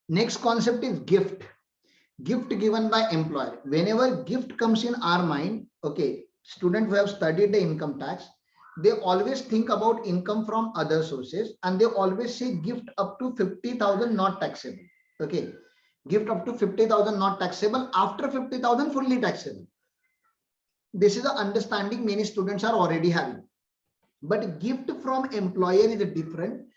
Next concept is gift. Gift given by employer. Whenever gift comes in our mind, okay, students who have studied the income tax, they always think about income from other sources, and they always say gift up to 50,000 not taxable. Okay, gift up to 50,000 not taxable, after 50,000 fully taxable. This is the understanding many students are already having. But gift from employer is different.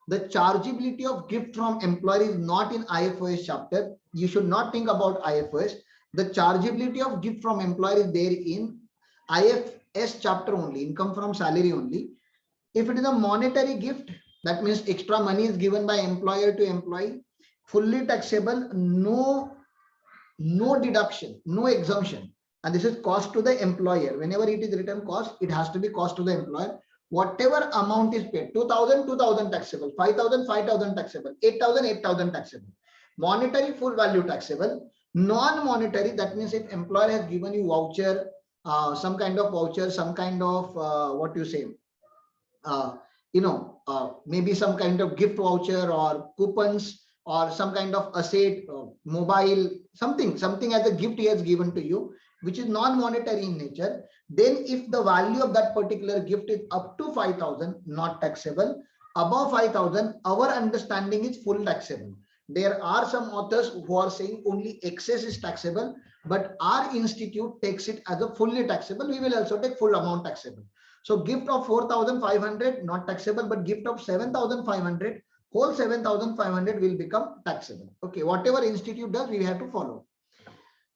The chargeability of gift from employer is not in IFRS chapter. You should not think about IFRS. The chargeability of gift from employer is there in IFS chapter only, income from salary only. If it is a monetary gift, that means extra money is given by employer to employee, fully taxable, no deduction, no exemption. And this is cost to the employer. Whenever it is written cost, it has to be cost to the employer. Whatever amount is paid, 2,000 taxable, 5,000 taxable, 8,000 taxable. Monetary full value taxable. Non-monetary, that means if employer has given you voucher, some kind of voucher, some kind of what you say, maybe some kind of gift voucher or coupons or some kind of asset, mobile, something as a gift he has given to you, which is non-monetary in nature. Then if the value of that particular gift is up to 5,000, not taxable. Above 5,000, our understanding is full taxable. There are some authors who are saying only excess is taxable, but our institute takes it as a fully taxable. We will also take full amount taxable. So gift of 4,500 not taxable, but gift of 7,500, whole 7,500 will become taxable. Okay, whatever institute does, we have to follow.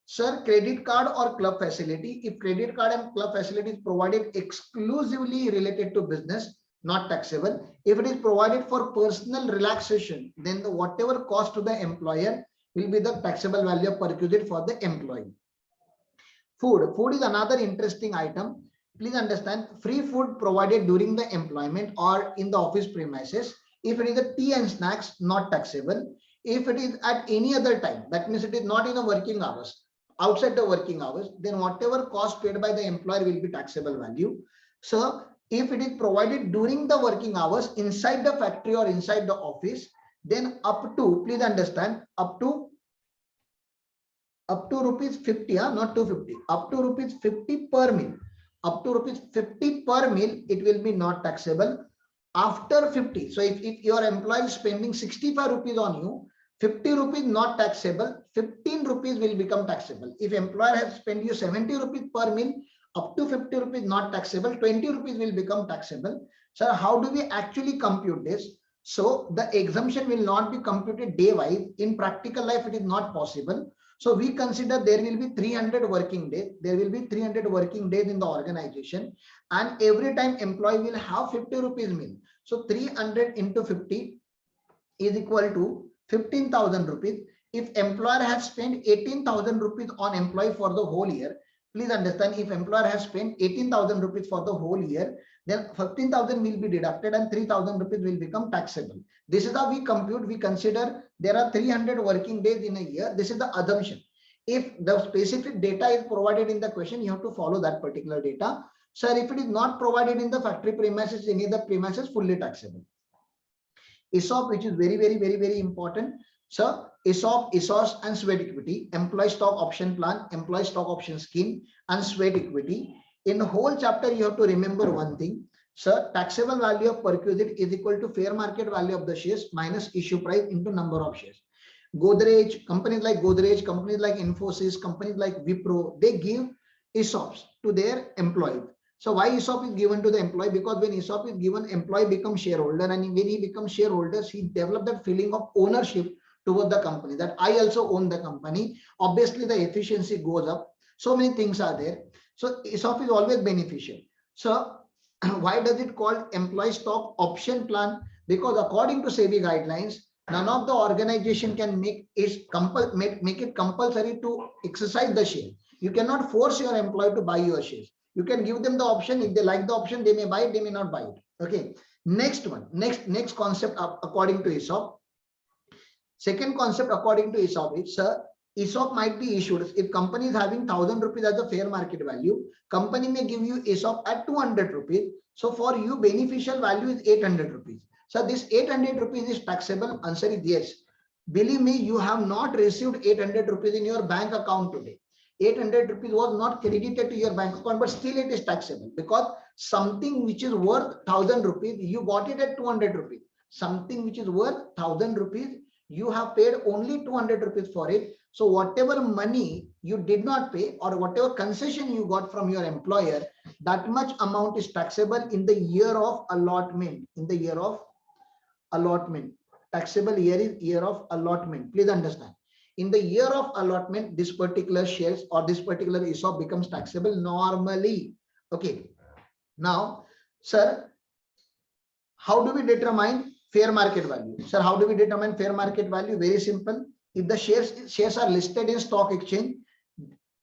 Sir, credit card or club facility. If credit card and club facility is provided exclusively related to business, not taxable. If it is provided for personal relaxation, then whatever cost to the employer will be the taxable value perquisite for the employee. Food is another interesting item. Please understand, free food provided during the employment or in the office premises. If it is a tea and snacks, not taxable. If it is at any other time, that means it is not in the working hours, outside the working hours, then whatever cost paid by the employer will be taxable value. So if it is provided during the working hours inside the factory or inside the office, then up to, please understand, up to rupees 50, not 250, up to rupees 50 per meal. Up to rupees 50 per meal, it will be not taxable. After 50, so if your employee is spending 65 rupees on you, 50 rupees not taxable, 15 rupees will become taxable. If employer has spent you 70 rupees per meal, up to 50 rupees not taxable, 20 rupees will become taxable. So how do we actually compute this? So the exemption will not be computed day wise. In practical life, it is not possible. So we consider there will be 300 working days. There will be 300 working days in the organization, and every time employee will have 50 rupees meal. So 300 into 50 is equal to 15,000 rupees. If employer has spent 18,000 rupees on employee for the whole year, please understand, if employer has spent 18,000 rupees for the whole year, then 15,000 will be deducted and 3,000 rupees will become taxable. This is how we compute. We consider there are 300 working days in a year. This is the assumption. If the specific data is provided in the question, you have to follow that particular data. Sir, if it is not provided in the factory premises, any of the premises, fully taxable. ESOP, which is very important. So ESOP, ESOS and sweat equity, employee stock option plan, employee stock option scheme, and sweat equity. In the whole chapter, you have to remember one thing. Sir, taxable value of perquisite is equal to fair market value of the shares minus issue price into number of shares. Godrej, companies like Godrej, companies like Infosys, companies like Wipro, they give ESOPs to their employees. So why ESOP is given to the employee? Because when ESOP is given, employee becomes shareholder, and when he becomes shareholder, he develops that feeling of ownership toward the company, that I also own the company. Obviously, the efficiency goes up. So many things are there. So ESOP is always beneficial. So why does it called employee stock option plan? Because according to SEBI guidelines, none of the organization can make it compulsory to exercise the share. You cannot force your employee to buy your shares. You can give them the option. If they like the option, they may buy it, they may not buy it. Okay. Next one, next concept according to ESOP. Second concept according to ESOP is, ESOP might be issued if company is having 1,000 rupees as a fair market value. Company may give you ESOP at 200 rupees. So for you, beneficial value is 800 rupees. So this 800 rupees is taxable. Answer is yes. Believe me, you have not received 800 rupees in your bank account today. 800 rupees was not credited to your bank account, but still it is taxable, because something which is worth 1000 rupees, you got it at 200 rupees. Something which is worth 1000 rupees, you have paid only 200 rupees for it. So whatever money you did not pay, or whatever concession you got from your employer, that much amount is taxable in the year of allotment. In the year of allotment, taxable year is year of allotment. Please understand. In the year of allotment, this particular shares or this particular ESOP becomes taxable normally. Okay. Now, sir, how do we determine fair market value? Sir, how do we determine fair market value? Very simple. If the shares are listed in stock exchange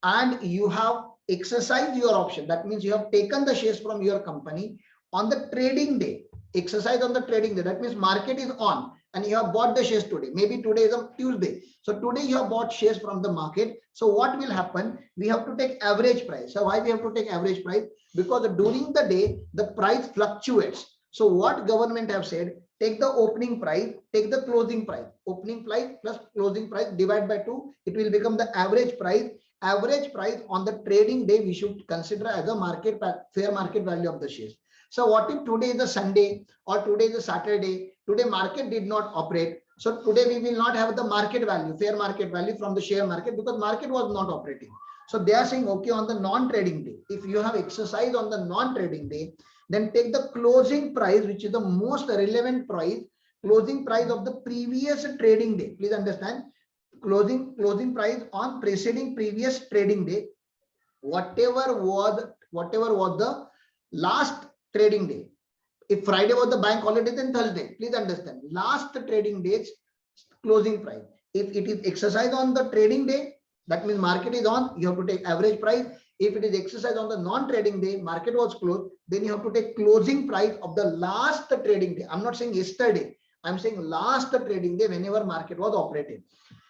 and you have exercised your option, that means you have taken the shares from your company on the trading day, exercise on the trading day, that means market is on and you have bought the shares today. Maybe today is a Tuesday. So today you have bought shares from the market. So what will happen? We have to take average price. So why we have to take average price? Because during the day, the price fluctuates. So what government have said, take the opening price, take the closing price, opening price plus closing price, divide by 2, it will become the average price. Average price on the trading day we should consider as a fair market value of the shares. So what if today is a Sunday or today is a Saturday? Today market did not operate. So today we will not have the market value, fair market value from the share market, because market was not operating. So they are saying, okay, on the non-trading day, if you have exercised on the non-trading day, then take the closing price, which is the most relevant price, closing price of the previous trading day. Please understand, closing price on preceding previous trading day, whatever was the last trading day. If Friday was the bank holiday, then Thursday. Please understand, last trading day's closing price. If it is exercised on the trading day, that means market is on, you have to take average price. If it is exercised on the non-trading day, market was closed, then you have to take closing price of the last trading day. I'm not saying yesterday, I'm saying last trading day, whenever market was operating.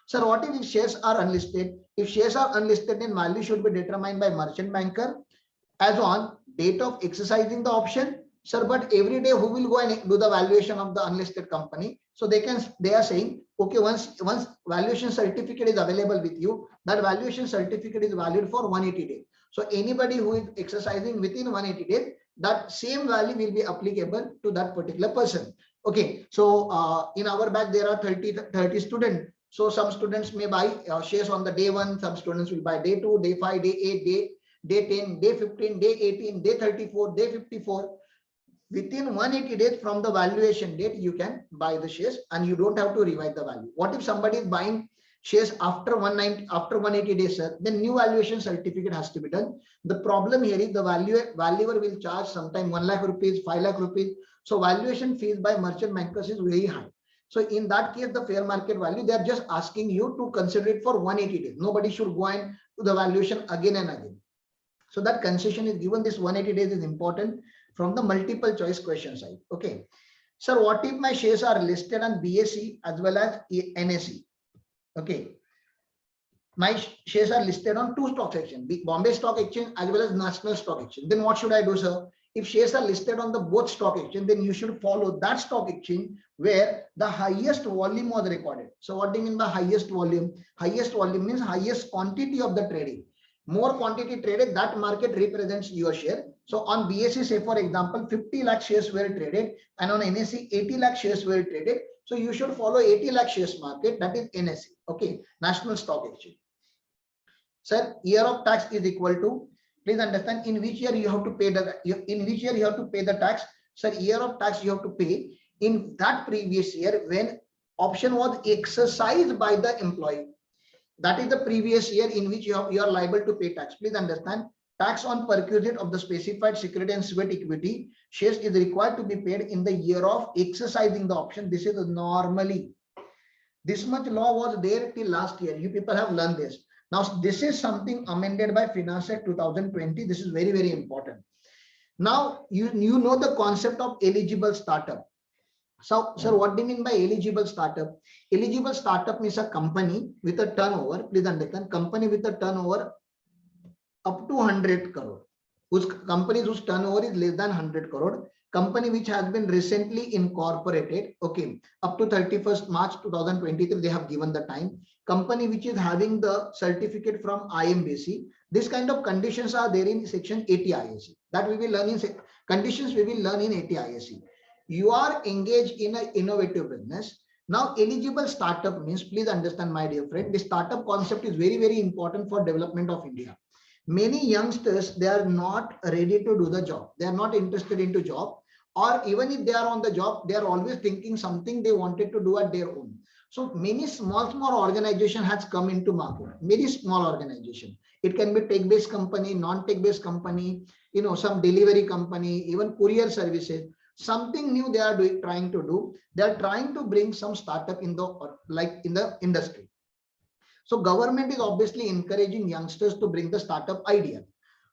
Sir, what if shares are unlisted? If shares are unlisted, then value should be determined by merchant banker as on date of exercising the option. Sir, but every day who will go and do the valuation of the unlisted company? So they are saying, okay, once valuation certificate is available with you, that valuation certificate is valid for 180 days. So anybody who is exercising within 180 days, that same value will be applicable to that particular person. Okay, so in our batch there are 30 students. So some students may buy shares on the day 1, some students will buy day 2, day 5, day 8, day 10, day 15, day 18, day 34, day 54. Within 180 days from the valuation date, you can buy the shares and you don't have to revise the value. What if somebody is buying shares after 180 days, sir? Then new valuation certificate has to be done. The problem here is the valuer will charge sometime 1 lakh rupees, 5 lakh rupees. So valuation fees by merchant bankers is very high. So in that case, the fair market value, they are just asking you to consider it for 180 days. Nobody should go and do the valuation again and again. So that concession is given. This 180 days is important from the multiple choice question side. Okay. Sir, what if my shares are listed on BSE as well as NSE? Okay. My shares are listed on 2 stock exchanges, Bombay Stock Exchange as well as National Stock Exchange. Then what should I do, sir? If shares are listed on the both stock exchange, then you should follow that stock exchange where the highest volume was recorded. So what do you mean by highest volume? Highest volume means highest quantity of the trading. More quantity traded, that market represents your share. So on BSE, say for example, 50 lakh shares were traded, and on NSE, 80 lakh shares were traded. So you should follow 80 lakh shares market, that is NSE. Okay, National Stock Exchange. Sir, year of tax is equal to, please understand, in which year you have to pay the tax. Sir, year of tax you have to pay in that previous year when option was exercised by the employee. That is the previous year in which you are liable to pay tax. Please understand, tax on perquisite of the specified security and sweat equity shares is required to be paid in the year of exercising the option. This is normally. This much law was there till last year. You people have learned this. Now, this is something amended by Finance Act 2020. This is very, very important. Now, you know the concept of eligible startup. So, sir, what do you mean by eligible startup? Eligible startup means a company with a turnover, please understand, company with a turnover up to 100 crore. Companies whose turnover is less than 100 crore, company which has been recently incorporated, okay, up to 31st March 2023, they have given the time. Company which is having the certificate from IMBC, this kind of conditions are there in section 80 ISC. That we will learn in conditions, we will learn in 80 ISC. You are engaged in an innovative business. Now, eligible startup means, please understand, my dear friend, the startup concept is very, very important for development of India. Many youngsters, they are not ready to do the job. They are not interested into job, or even if they are on the job, they are always thinking something they wanted to do at their own. So many small organization has come into market, many small organization. It can be tech-based company, non-tech based company, some delivery company, even courier services. Something new they are trying to do. They are trying to bring some startup in the industry. So government is obviously encouraging youngsters to bring the startup idea.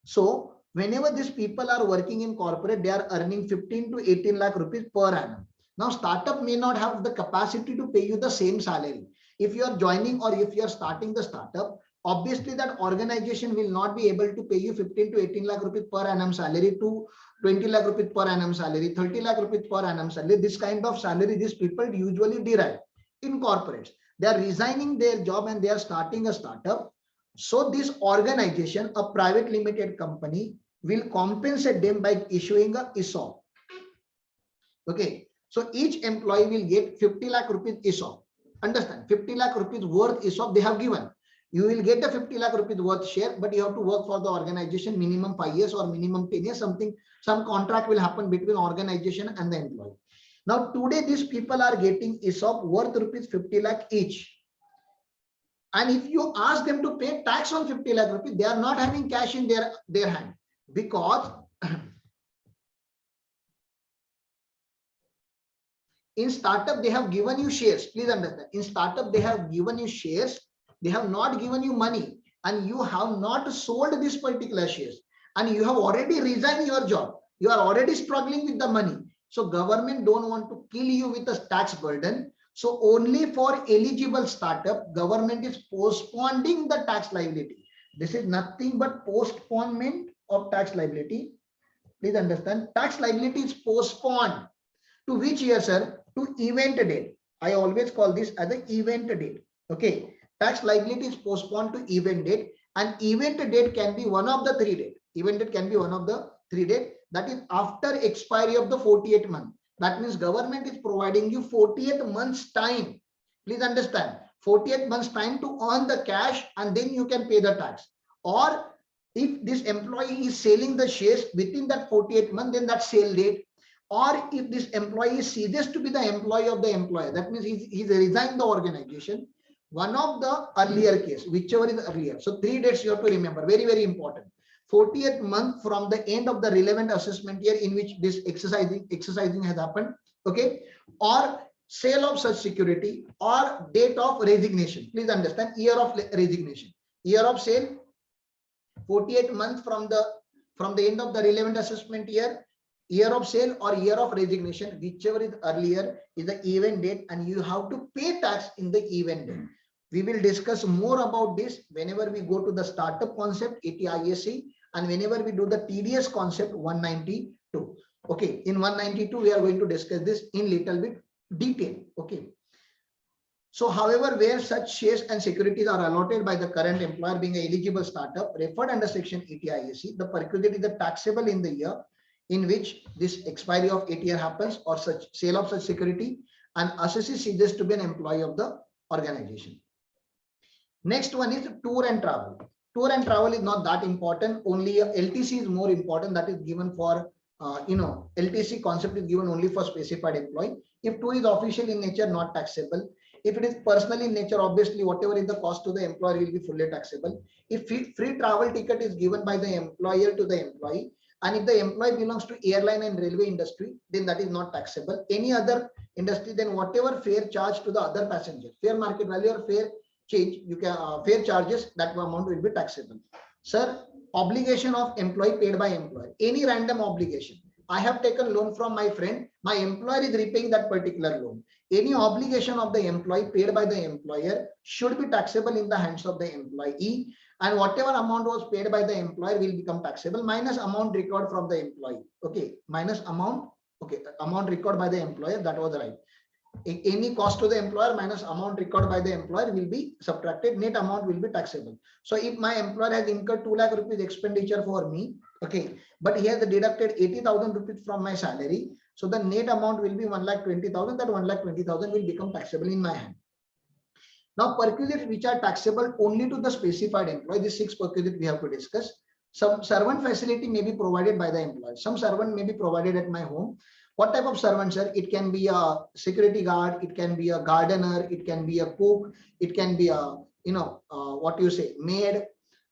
So whenever these people are working in corporate, they are earning 15 to 18 lakh rupees per annum. Now, startup may not have the capacity to pay you the same salary. If you are joining or if you are starting the startup, obviously that organization will not be able to pay you 15 to 18 lakh rupees per annum salary to 20 lakh rupees per annum salary, 30 lakh rupees per annum salary. This kind of salary, these people usually derive in corporates. They are resigning their job and they are starting a startup. So this organization, a private limited company, will compensate them by issuing a ESOP. Okay. So each employee will get 50 lakh rupees ESOP. Understand? 50 lakh rupees worth ESOP they have given. You will get the 50 lakh rupees worth share, but you have to work for the organization minimum 5 years or minimum 10 years, some contract will happen between organization and the employee. Now, today, these people are getting ESOP worth rupees 50 lakh each. And if you ask them to pay tax on 50 lakh rupees, they are not having cash in their hand, because in startup, they have given you shares. Please understand. In startup, they have given you shares. They have not given you money, and you have not sold this particular shares, and you have already resigned your job. You are already struggling with the money. So government don't want to kill you with a tax burden. So only for eligible startup, government is postponing the tax liability. This is nothing but postponement of tax liability. Please understand. Tax liability is postponed to which year, sir? To event date. I always call this as an event date. Okay. Tax liability is postponed to event date, and event date can be one of the 3 dates. Event date can be one of the 3 dates. That is after expiry of the 48th month. That means government is providing you 48 months time. Please understand. 48 months time to earn the cash, and then you can pay the tax. Or if this employee is selling the shares within that 48 month, then that sale date. Or if this employee ceases to be the employee of the employer, that means he's resigned the organization. One of the earlier case, whichever is earlier. So 3 dates you have to remember, very, very important. 40th month from the end of the relevant assessment year in which this exercising has happened. Okay. Or sale of such security, or date of resignation. Please understand, year of resignation. Year of sale, 48th month from the end of the relevant assessment year. Year of sale or year of resignation, whichever is earlier, is the event date, and you have to pay tax in the event date. We will discuss more about this whenever we go to the startup concept 80 ISC, and whenever we do the TDS concept 192. Okay, in 192 we are going to discuss this in little bit detail. Okay. So, however, where such shares and securities are allotted by the current employer being an eligible startup referred under section 80 ISC, the perquisite is taxable in the year in which this expiry of 8 year happens, or such sale of such security, and assessee ceases to be an employee of the organization. Next one is tour and travel. Tour and travel is not that important. Only LTC is more important. That is given for, LTC concept is given only for specified employee. If tour is official in nature, not taxable. If it is personal in nature, obviously whatever is the cost to the employer will be fully taxable. If free travel ticket is given by the employer to the employee, and if the employee belongs to airline and railway industry, then that is not taxable. Any other industry, then whatever fare charge to the other passengers, fair market value or fare change, you can fare charges, that amount will be taxable. Sir, obligation of employee paid by employer, any random obligation. I have taken loan from my friend, my employer is repaying that particular loan. Any obligation of the employee paid by the employer should be taxable in the hands of the employee, and whatever amount was paid by the employer will become taxable minus amount recovered from the employee. Okay, minus amount Okay, amount recorded by the employer, that was right. Any cost to the employer minus amount recorded by the employer will be subtracted. Net amount will be taxable. So if my employer has incurred 2 lakh rupees expenditure for me, okay, but he has deducted 80,000 rupees from my salary, so the net amount will be 1,20,000. That 1,20,000 will become taxable in my hand. Now perquisites which are taxable only to the specified employee, these 6 perquisites we have to discuss. Some servant facility may be provided by the employer. Some servant may be provided at my home. What type of servant, sir? It can be a security guard, it can be a gardener, it can be a cook, it can be a, what you say, maid,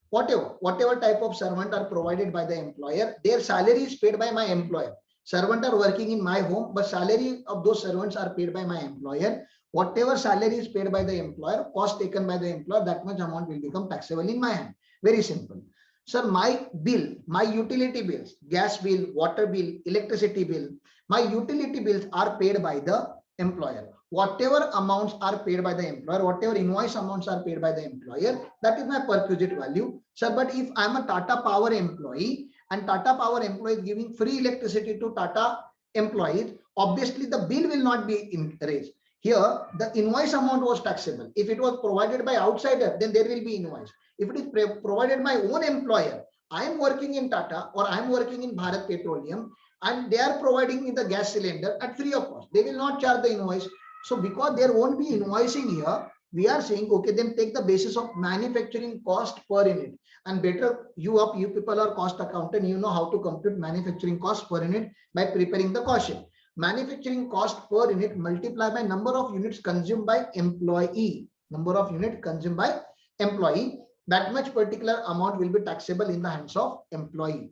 whatever type of servant are provided by the employer. Their salary is paid by my employer. Servant are working in my home, but salary of those servants are paid by my employer. Whatever salary is paid by the employer, cost taken by the employer, that much amount will become taxable in my hand. Very simple. Sir, my bill, my utility bills, gas bill, water bill, electricity bill, my utility bills are paid by the employer. Whatever amounts are paid by the employer, whatever invoice amounts are paid by the employer, that is my perquisite value. Sir, but if I'm a Tata Power employee and Tata Power employee is giving free electricity to Tata employees, obviously the bill will not be raised. Here, the invoice amount was taxable. If it was provided by outsider, then there will be invoice. If it is provided by own employer, I am working in Tata or I am working in Bharat Petroleum and they are providing me the gas cylinder at free of cost. They will not charge the invoice. So because there won't be invoicing here, we are saying, okay, then take the basis of manufacturing cost per unit. And better you people are cost accountant, you know how to compute manufacturing cost per unit by preparing the cost sheet. Manufacturing cost per unit multiplied by number of units consumed by employee. Number of units consumed by employee. That much particular amount will be taxable in the hands of employee.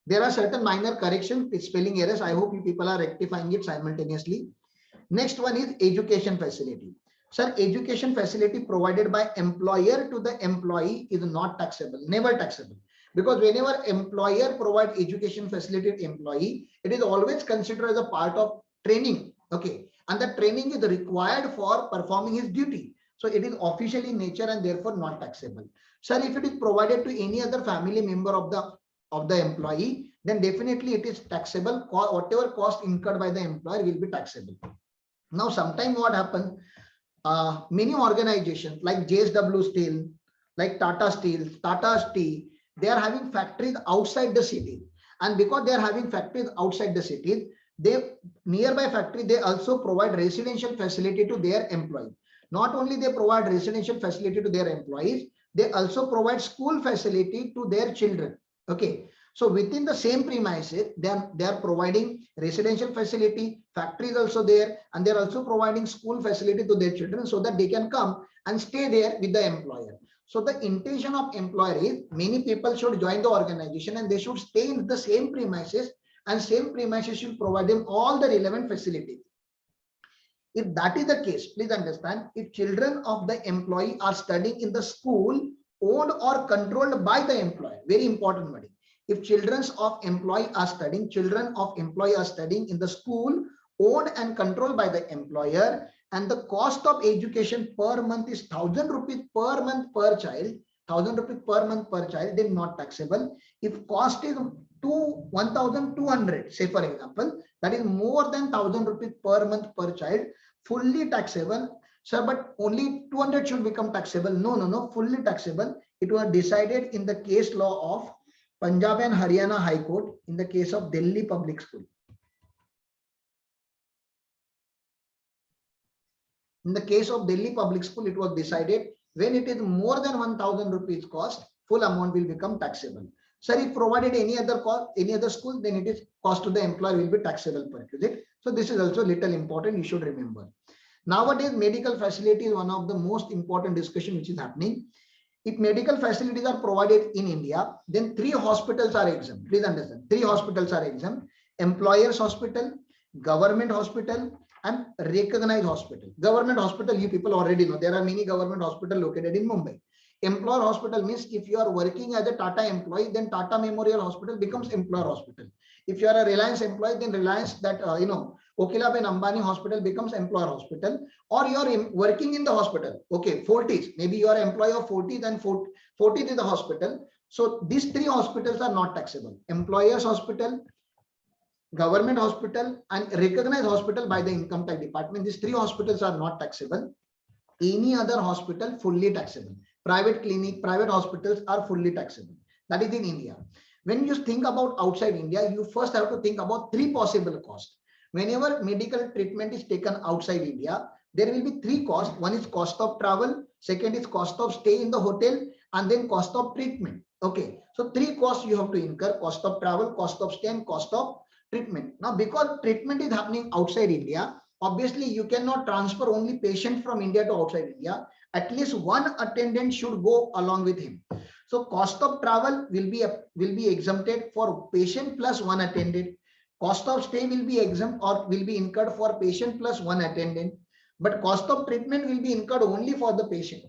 There are certain minor corrections, spelling errors. I hope you people are rectifying it simultaneously. Next one is education facility. Sir, education facility provided by employer to the employee is not taxable, never taxable. Because whenever employer provide education facility to employee, it is always considered as a part of training. Okay. And the training is required for performing his duty. So it is officially in nature and therefore not taxable. Sir, if it is provided to any other family member of the employee, then definitely it is taxable. Whatever cost incurred by the employer will be taxable. Now, sometimes what happens, many organizations like JSW Steel, like Tata Steel, Tata Steel, they are having factories outside the city. And because they are having factories outside the city, they nearby factory, they also provide residential facility to their employees. Not only they provide residential facility to their employees, they also provide school facility to their children. Okay. So within the same premises, they are providing residential facility, factories also there, and they're also providing school facility to their children so that they can come and stay there with the employer. So the intention of employer is many people should join the organization and they should stay in the same premises, and same premises should provide them all the relevant facilities. If that is the case, please understand, if children of the employee are studying in the school owned or controlled by the employer, very important wording. If children of employee are studying in the school owned and controlled by the employer, and the cost of education per month is 1,000 rupees per month per child, 1,000 rupees per month per child, then not taxable. If cost is 1,200, say for example, that is more than 1,000 rupees per month per child, fully taxable. Sir, but only 200 should become taxable. No, fully taxable. It was decided in the case law of Punjab and Haryana High Court in the case of Delhi Public School. In the case of Delhi Public School, it was decided when it is more than 1,000 rupees cost, full amount will become taxable. Sir, if provided any other cost, any other school, then it is cost to the employer will be taxable perquisite. So this is also little important, you should remember. Nowadays, medical facility is one of the most important discussion which is happening. If medical facilities are provided in India, then 3 hospitals are exempt. Please understand, 3 hospitals are exempt: employers hospital, government hospital, and recognized hospital. Government hospital, you people already know, there are many government hospitals located in Mumbai. Employer hospital means if you are working as a Tata employee, then Tata Memorial Hospital becomes employer hospital. If you are a Reliance employee, then Reliance, that Kokilaben Ambani Hospital becomes employer hospital. Or you are working in the hospital. Okay, Fortis, maybe you are employee of Fortis and Fortis is the hospital. So these three hospitals are not taxable: employers hospital, government hospital, and recognized hospital by the income tax department. These three hospitals are not taxable. Any other hospital fully taxable. Private clinic, private hospitals are fully taxable. That is in India. When you think about outside India, you first have to think about three possible costs. Whenever medical treatment is taken outside India, there will be three costs. One is cost of travel, second is cost of stay in the hotel, and then cost of treatment. Okay, so three costs you have to incur: cost of travel, cost of stay, and cost of treatment. Now, because treatment is happening outside India, obviously you cannot transfer only patient from India to outside India. At least one attendant should go along with him. So cost of travel will be exempted for patient plus one attendant. Cost of stay will be exempt or will be incurred for patient plus one attendant. But cost of treatment will be incurred only for the patient.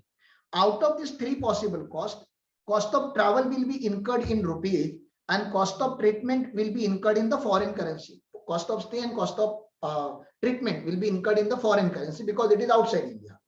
Out of these three possible costs, cost of travel will be incurred in rupees and cost of treatment will be incurred in the foreign currency. Cost of stay and cost of treatment will be incurred in the foreign currency because it is outside India.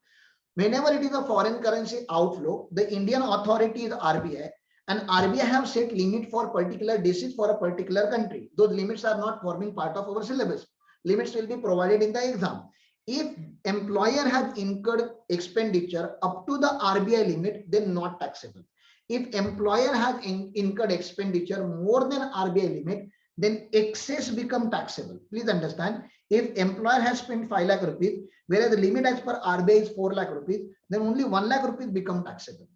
Whenever it is a foreign currency outflow, the Indian authority is RBI, and RBI have set limit for particular disease for a particular country. Those limits are not forming part of our syllabus. Limits will be provided in the exam. If employer has incurred expenditure up to the RBI limit, then not taxable. If employer has incurred expenditure more than RBI limit, then excess become taxable. Please understand, if employer has spent 5 lakh rupees, whereas the limit as per RBI is 4 lakh rupees, then only 1 lakh rupees become taxable.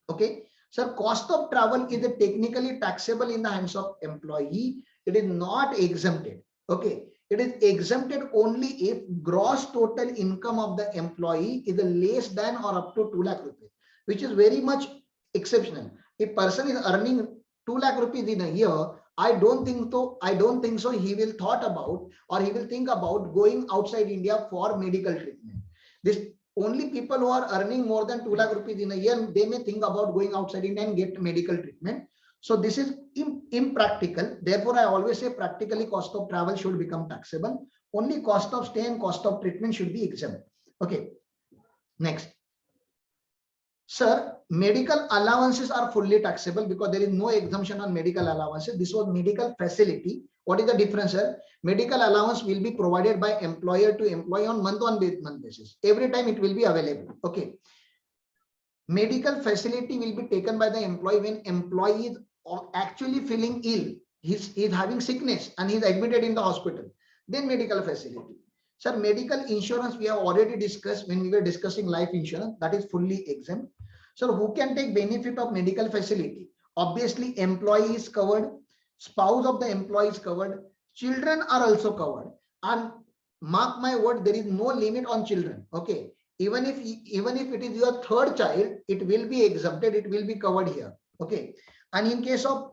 Okay. So cost of travel is technically taxable in the hands of employee. It is not exempted. Okay. It is exempted only if gross total income of the employee is less than or up to 2 lakh rupees, which is very much exceptional. If person is earning 2 lakh rupees in a year, I don't think so he will thought about or he will think about going outside India for medical treatment. This only people who are earning more than 2 lakh rupees in a year, they may think about going outside India and get medical treatment. So this is impractical. Therefore, I always say practically cost of travel should become taxable. Only cost of stay and cost of treatment should be exempt. Okay. Next. Sir, medical allowances are fully taxable because there is no exemption on medical allowances. This was medical facility. What is the difference, sir? Medical allowance will be provided by employer to employee on month basis. Every time it will be available. Okay. Medical facility will be taken by the employee when employee is actually feeling ill. He's having sickness and he's admitted in the hospital. Then medical facility. Sir, medical insurance we have already discussed when we were discussing life insurance. That is fully exempt. So who can take benefit of medical facility? Obviously, employee is covered, spouse of the employee is covered, children are also covered. And mark my word, there is no limit on children. Okay. Even if it is your third child, it will be exempted, it will be covered here. Okay. And in case of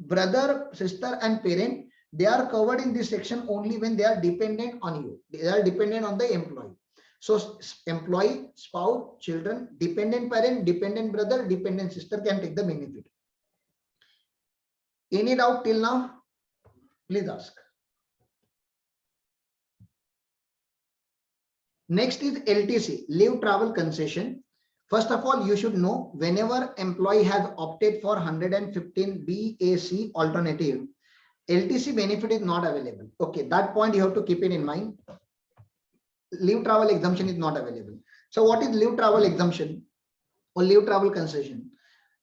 brother, sister, and parent, they are covered in this section only when they are dependent on you. They are dependent on the employee. So employee, spouse, children, dependent parent, dependent brother, dependent sister can take the benefit. Any doubt till now? Please ask. Next is LTC, leave travel concession. First of all, you should know whenever employee has opted for 115 BAC alternative, LTC benefit is not available. Okay, that point you have to keep it in mind. Leave travel exemption is not available. So what is leave travel exemption or leave travel concession?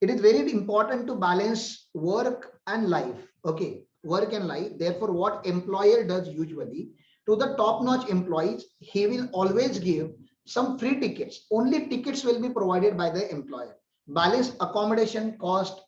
It is very important to balance work and life. Okay, work and life. Therefore, what employer does usually to the top-notch employees, he will always give some free tickets. Only tickets will be provided by the employer. Balance accommodation cost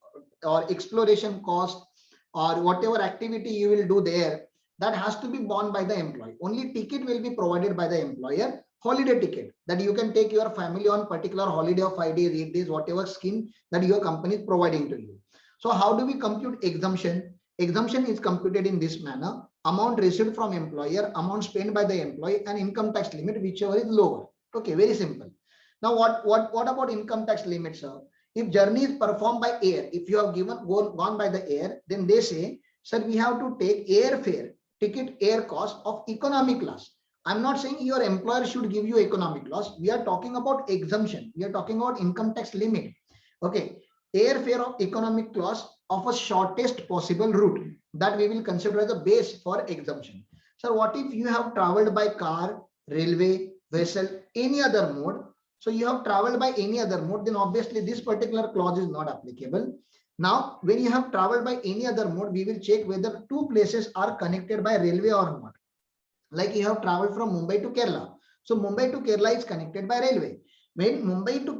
or exploration cost or whatever activity you will do there, that has to be borne by the employee. Only ticket will be provided by the employer. Holiday ticket that you can take your family on particular holiday of 5 days, 8 days, whatever scheme that your company is providing to you. So how do we compute exemption? Exemption is computed in this manner: amount received from employer, amount spent by the employee, and income tax limit, whichever is lower. Okay, very simple. Now what about income tax limit, sir? If journey is performed by air, if you have gone by the air, then they say, sir, we have to take airfare, ticket air cost of economic class. I'm not saying your employer should give you economic class. We are talking about exemption. We are talking about income tax limit. Okay. airfare of economic class of a shortest possible route, that we will consider as a base for exemption. So what if you have traveled by car, railway, vessel, any other mode? So you have traveled by any other mode, then obviously this particular clause is not applicable. Now, when you have traveled by any other mode, we will check whether two places are connected by railway or not. Like you have traveled from Mumbai to Kerala. So Mumbai to Kerala is connected by railway. When Mumbai to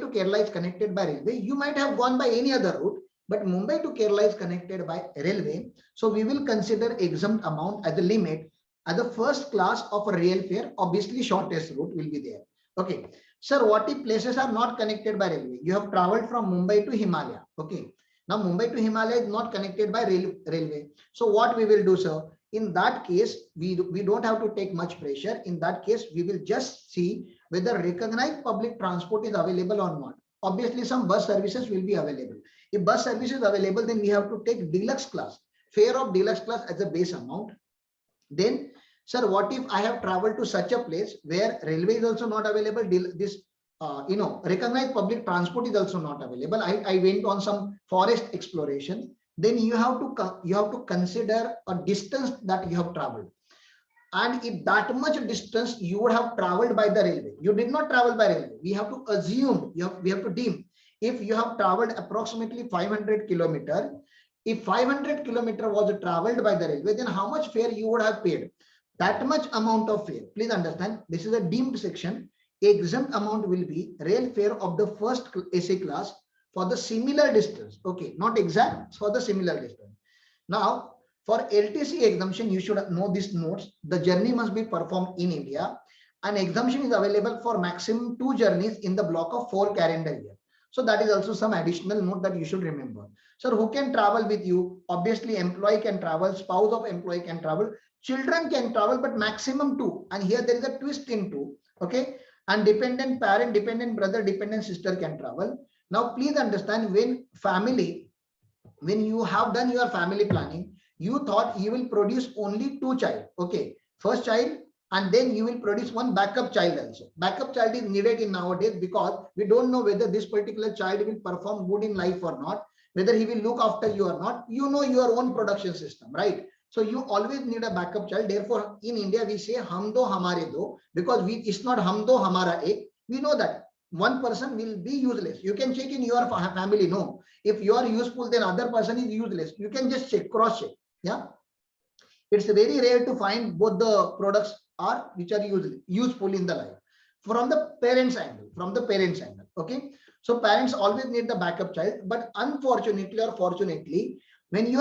Kerala is connected by railway, you might have gone by any other route, but Mumbai to Kerala is connected by railway. So we will consider exempt amount as the limit as the first class of a rail fare. Obviously, shortest route will be there. Okay. Sir, what if places are not connected by railway? You have traveled from Mumbai to Himalaya. Okay. Now Mumbai to Himalaya is not connected by railway. So what we will do, sir? In that case, we don't have to take much pressure. In that case, we will just see whether recognized public transport is available or not. Obviously, some bus services will be available. If bus service is available, then we have to take deluxe class, fare of deluxe class as a base amount. Then, sir, what if I have traveled to such a place where railway is also not available? This recognized public transport is also not available. I went on some forest exploration. Then you have to consider a distance that you have traveled, and if that much distance you would have traveled by the railway, you did not travel by railway, we have to assume, we have to deem, if you have traveled approximately 500 kilometer, if 500 kilometer was traveled by the railway, then how much fare you would have paid? That much amount of fare. Please understand, this is a deemed section. Exempt amount will be rail fare of the first AC class for the similar distance. Okay, not exact, for the similar distance. Now, for LTC exemption, you should know these notes. The journey must be performed in India. An exemption is available for maximum 2 journeys in the block of 4 calendar year. So that is also some additional note that you should remember. So who can travel with you? Obviously, employee can travel, spouse of employee can travel, children can travel, but maximum 2. And here there is a twist in 2. Okay, and dependent parent, dependent brother, dependent sister can travel. Now, please understand, when you have done your family planning, you thought you will produce only 2 child. Okay, first child, and then you will produce 1 backup child also. Backup child is needed in nowadays because we don't know whether this particular child will perform good in life or not, whether he will look after you or not. You know your own production system, right? So you always need a backup child. Therefore, in India, we say hum do hamare do, because it's not hum do hamara ek. We know that one person will be useless. You can check in your family. No, if you are useful, then other person is useless. You can just check, cross check. Yeah, it's very rare to find both the products are which are useful in the life. From the parents angle, okay. So parents always need the backup child, but unfortunately or fortunately, when you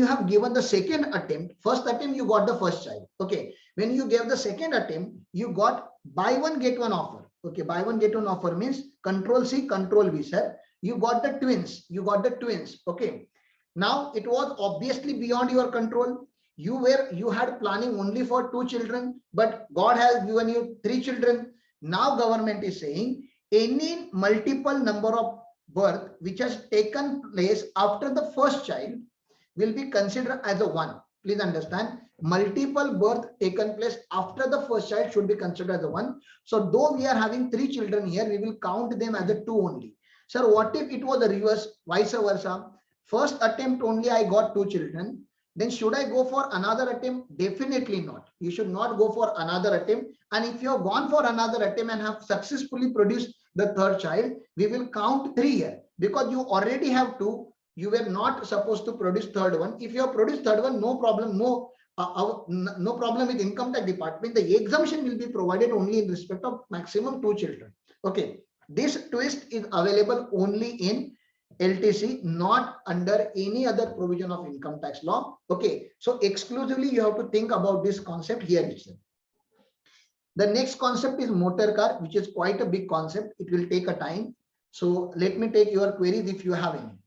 have given the second attempt, first attempt you got the first child. Okay, when you gave the second attempt, you got buy one get one offer. Okay, buy one get one offer means control C, control V, sir. You got the twins. Okay, now it was obviously beyond your control. You had planning only for 2 children, but God has given you 3 children. Now government is saying any multiple number of birth which has taken place after the first child will be considered as a 1. Please understand, multiple birth taken place after the first child should be considered as a 1. So though we are having 3 children here, we will count them as a 2 only. Sir, what if it was the reverse, vice versa? First attempt only I got 2 children. Then should I go for another attempt? Definitely not. You should not go for another attempt. And if you have gone for another attempt and have successfully produced the 3rd child, we will count 3 here, because you already have 2. You were not supposed to produce 3rd one. If you have produced 3rd one, no problem. No problem with income tax department. The exemption will be provided only in respect of maximum 2 children. Okay, this twist is available only in LTC, not under any other provision of income tax law. Okay, so exclusively you have to think about this concept here itself. The next concept is motor car, which is quite a big concept. It will take a time. So let me take your queries if you have any.